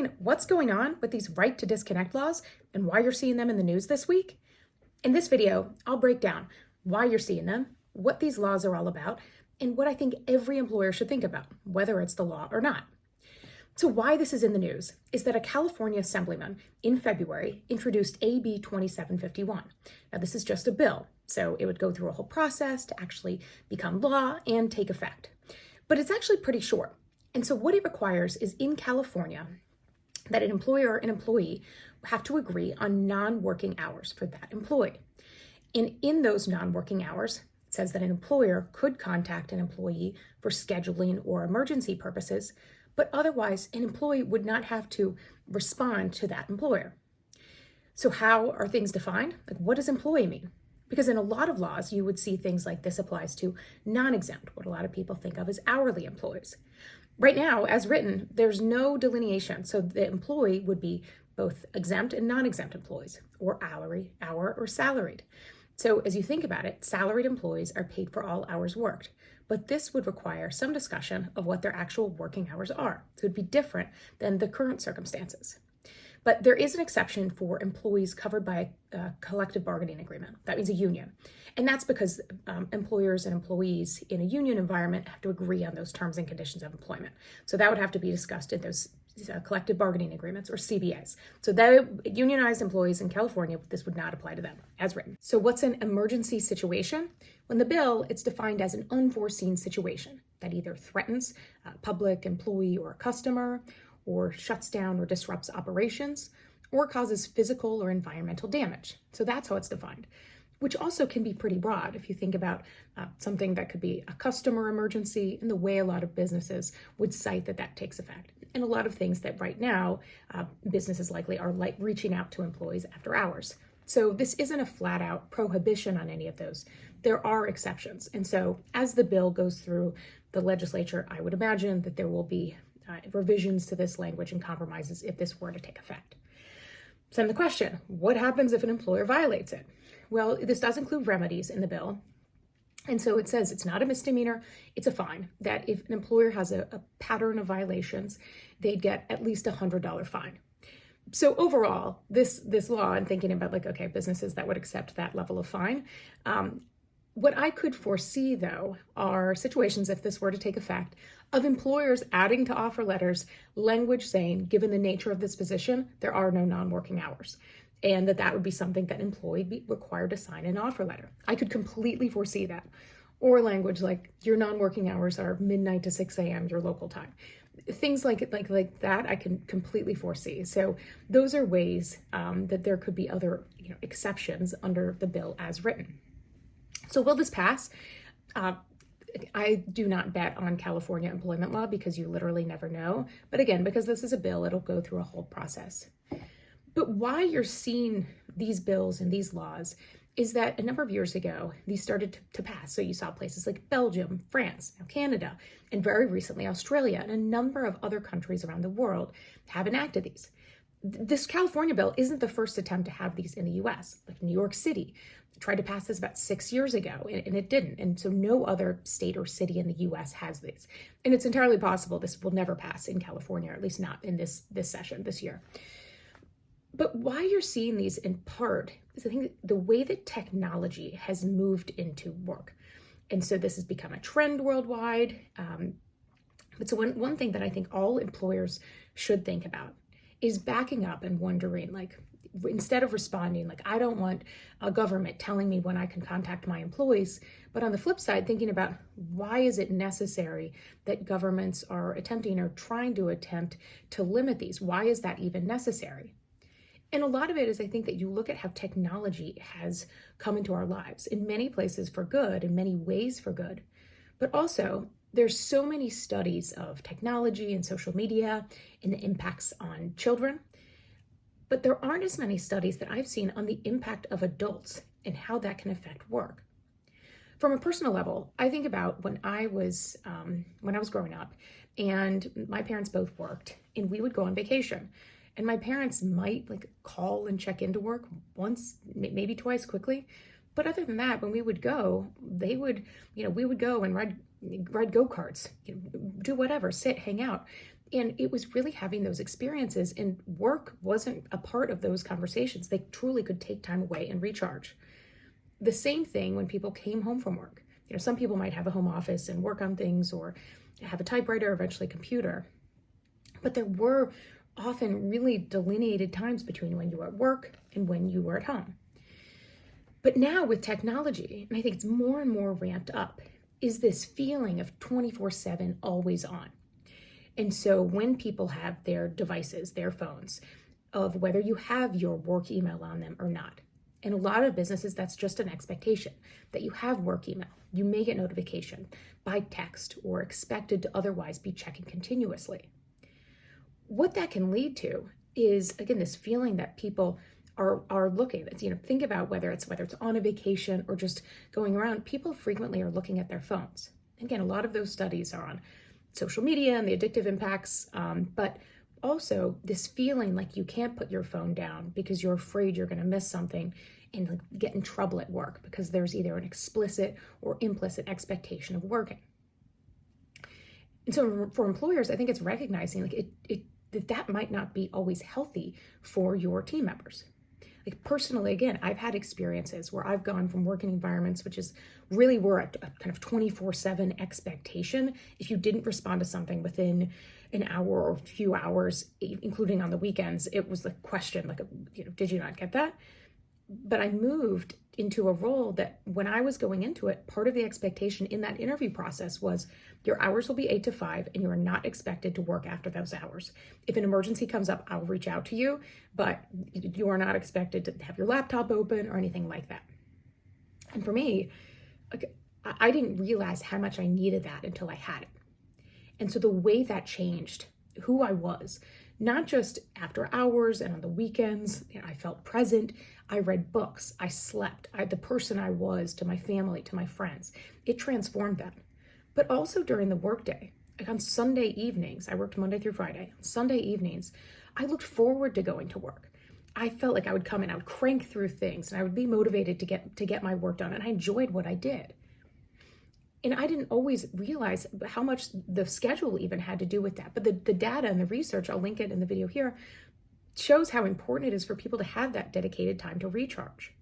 explain what's going on with these right to disconnect laws and why you're seeing them in the news this week. In this video, I'll break down why you're seeing them, what these laws are all about, and what I think every employer should think about, whether it's the law or not. So why this is in the news is that a California assemblyman in February introduced AB 2751. Now this is just a bill, so it would go through a whole process to actually become law and take effect. But it's actually pretty short. And so what it requires is in California that an employer and employee have to agree on non-working hours for that employee. And in those non-working hours, it says that an employer could contact an employee for scheduling or emergency purposes, but otherwise an employee would not have to respond to that employer. So how are things defined? Like, what does employee mean? Because in a lot of laws, you would see things like this applies to non-exempt, what a lot of people think of as hourly employees. Right now, as written, there's no delineation. So the employee would be both exempt and non-exempt employees, or hour or salaried. So as you think about it, salaried employees are paid for all hours worked, but this would require some discussion of what their actual working hours are. So it would be different than the current circumstances. But there is an exception for employees covered by a collective bargaining agreement. That means a union. And that's because employers and employees in a union environment have to agree on those terms and conditions of employment. So that would have to be discussed in those collective bargaining agreements, or CBAs. So that unionized employees in California, this would not apply to them as written. So what's an emergency situation? When the bill, it's defined as an unforeseen situation that either threatens a public employee or a customer, or shuts down or disrupts operations, or causes physical or environmental damage. So that's how it's defined, which also can be pretty broad if you think about something that could be a customer emergency and the way a lot of businesses would cite that takes effect. And a lot of things that right now businesses likely are like reaching out to employees after hours. So this isn't a flat out prohibition on any of those. There are exceptions. And so as the bill goes through the legislature, I would imagine that there will be revisions to this language and compromises if this were to take effect. So then the question, what happens if an employer violates it? Well, this does include remedies in the bill. And so it says it's not a misdemeanor, it's a fine, that if an employer has a pattern of violations, they'd get at least a $100 fine. So overall, this law, and thinking about like, okay, businesses that would accept that level of fine, what I could foresee, though, are situations, if this were to take effect, of employers adding to offer letters language saying, given the nature of this position, there are no non-working hours, and that would be something that an employee would be required to sign an offer letter. I could completely foresee that. Or language like, your non-working hours are midnight to 6 a.m., your local time. Things like that, I can completely foresee. So those are ways that there could be other exceptions under the bill as written. So will this pass? I do not bet on California employment law because you literally never know. But again, because this is a bill, it'll go through a whole process. But why you're seeing these bills and these laws is that a number of years ago, these started to pass. So you saw places like Belgium, France, now Canada, and very recently Australia, and a number of other countries around the world have enacted these. This California bill isn't the first attempt to have these in the US. Like New York City tried to pass this about 6 years ago, and it didn't. And so no other state or city in the US has these. And it's entirely possible this will never pass in California, or at least not in this session, this year. But why you're seeing these in part is I think the way that technology has moved into work. And so this has become a trend worldwide. But so one thing that I think all employers should think about is backing up and wondering, like, instead of responding, like, I don't want a government telling me when I can contact my employees, but on the flip side, thinking about why is it necessary that governments are attempting or trying to attempt to limit these? Why is that even necessary? And a lot of it is, I think, that you look at how technology has come into our lives in many places for good, in many ways for good, but also there's so many studies of technology and social media and the impacts on children, but there aren't as many studies that I've seen on the impact of adults and how that can affect work. From a personal level, I think about when I was growing up, and my parents both worked, and we would go on vacation. And my parents might call and check into work once, maybe twice quickly. But other than that, when we would go, we would go and ride go-karts, do whatever, sit, hang out. And it was really having those experiences, and work wasn't a part of those conversations. They truly could take time away and recharge. The same thing when people came home from work. Some people might have a home office and work on things or have a typewriter, eventually a computer. But there were often really delineated times between when you were at work and when you were at home. But now with technology, and I think it's more and more ramped up, is this feeling of 24/7 always on. And so when people have their devices, their phones, of whether you have your work email on them or not. In a lot of businesses, that's just an expectation that you have work email. You may get notification by text or expected to otherwise be checking continuously. What that can lead to is, again, this feeling that people are looking. Think about whether it's on a vacation or just going around. People frequently are looking at their phones. Again, a lot of those studies are on social media and the addictive impacts, but also this feeling like you can't put your phone down because you're afraid you're going to miss something and get in trouble at work because there's either an explicit or implicit expectation of working. And so for employers, I think it's recognizing that might not be always healthy for your team members. Personally, again, I've had experiences where I've gone from working environments, which is really were a kind of 24/7 expectation. If you didn't respond to something within an hour or a few hours, including on the weekends, it was the question, did you not get that? But I moved into a role that when I was going into it, part of the expectation in that interview process was your hours will be 8 to 5 and you are not expected to work after those hours. If an emergency comes up, I'll reach out to you, but you are not expected to have your laptop open or anything like that. And for me, I didn't realize how much I needed that until I had it. And so the way that changed who I was, not just after hours and on the weekends, I felt present. I read books. I slept. The person I was to my family, to my friends. It transformed that. But also during the workday, on Sunday evenings, I worked Monday through Friday. On Sunday evenings, I looked forward to going to work. I felt like I would come in, I would crank through things, and I would be motivated to get my work done. And I enjoyed what I did. And I didn't always realize how much the schedule even had to do with that. But the data and the research, I'll link it in the video here, shows how important it is for people to have that dedicated time to recharge.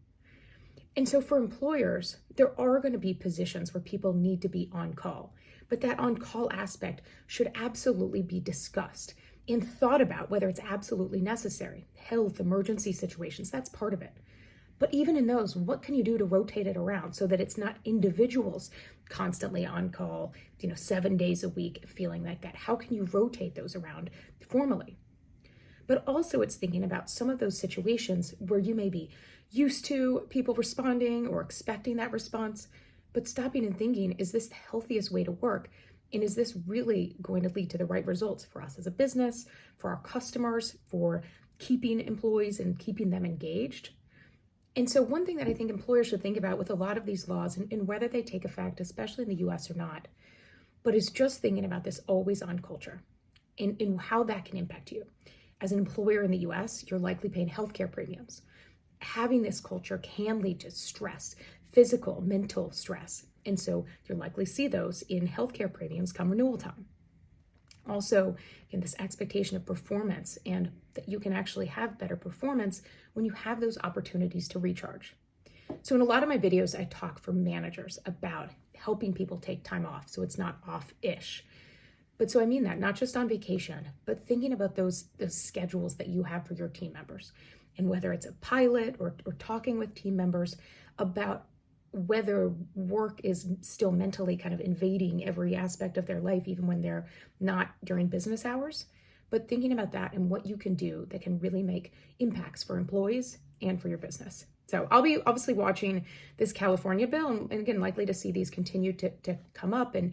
And so for employers, there are going to be positions where people need to be on call. But that on-call aspect should absolutely be discussed and thought about whether it's absolutely necessary. Health, emergency situations, that's part of it. But even in those, what can you do to rotate it around so that it's not individuals constantly on call, 7 days a week, feeling like that? How can you rotate those around formally? But also it's thinking about some of those situations where you may be used to people responding or expecting that response, but stopping and thinking, is this the healthiest way to work? And is this really going to lead to the right results for us as a business, for our customers, for keeping employees and keeping them engaged? And so one thing that I think employers should think about with a lot of these laws and whether they take effect, especially in the US or not, but is just thinking about this always on culture and how that can impact you. As an employer in the US, you're likely paying healthcare premiums. Having this culture can lead to stress, physical, mental stress. And so you'll likely see those in healthcare premiums come renewal time. Also, in this expectation of performance and that you can actually have better performance when you have those opportunities to recharge. So in a lot of my videos, I talk for managers about helping people take time off so it's not off-ish. But so I mean that not just on vacation, but thinking about those schedules that you have for your team members, and whether it's a pilot or talking with team members about whether work is still mentally kind of invading every aspect of their life, even when they're not during business hours, but thinking about that and what you can do that can really make impacts for employees and for your business. So I'll be obviously watching this California bill and again, likely to see these continue to come up, and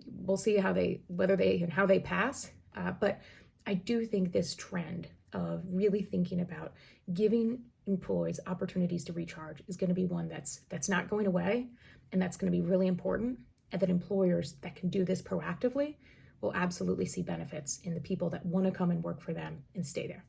we'll see how they pass. But I do think this trend of really thinking about giving employees opportunities to recharge is going to be one that's not going away, and that's going to be really important, and that employers that can do this proactively will absolutely see benefits in the people that want to come and work for them and stay there.